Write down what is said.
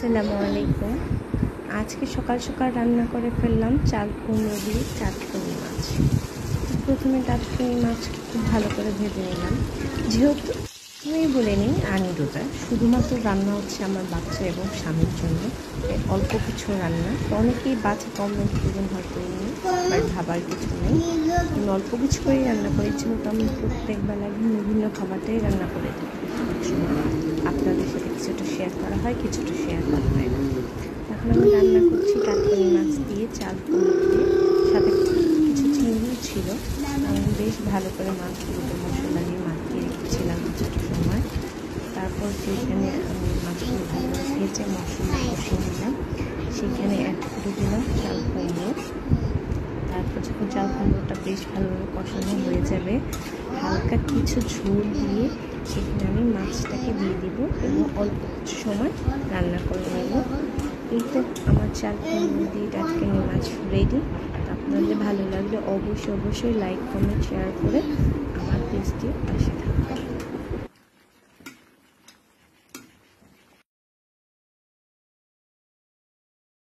আসসালামু আলাইকুম। আজকে সকাল সকাল রান্না করে ফেললাম চাল কুমড়ো দিয়ে টাটকিনি মাছ। প্রথমে টাটকিনি মাছ খুব ভালো করে ভেজে নিলাম। যেহেতু আমি বলে নিই আমি রোজা, শুধুমাত্র রান্না হচ্ছে আমার বাচ্চা এবং স্বামীর জন্য, অল্প কিছু রান্না। তো অনেকেই বাচ্চা কমেন্ট করবেন হয়তো আর ভাবার কিছু নেই, আমি অল্প কিছু করেই রান্না করেছি। যেহেতু আমি প্রত্যেক বেলা বিভিন্ন খাবারটাই রান্না করে থাকি, আপনাদের সাথে কিছুটা শেয়ার করা হয়, কিছুটা শেয়ার করা হয় না। এখন আমি রান্না করছি টাটকিনি মাছ দিয়ে চাল কুমড়ো দিয়ে, সাথে কিছু চিংড়ি ছিল। আমি বেশ ভালো করে মাছগুলোকে মশলা দিয়ে মাখিয়ে রেখেছিলাম কিছুটা সময়। তারপর যেখানে আমি মাছগুলো ভালো ভেজে মশলা কষিয়ে নিলাম, সেখানে অ্যাড করে দিলাম চাল কুমড়ো। তারপর যখন চাল কুমড়োটা বেশ ভালোভাবে কষানো হয়ে যাবে, হালকা কিছু ঝোল দিয়ে সেখানে আমি মাছটাকে দিয়ে দিব এবং অল্প কিছু সময় রান্না করে নেব। এই তো আমার চাল কুমড়ো দিয়ে টাটকিনি মাছ রেডি। আপনাদের ভালো লাগলে অবশ্যই লাইক কমেন্ট শেয়ার করে আমার পেজটি পাশে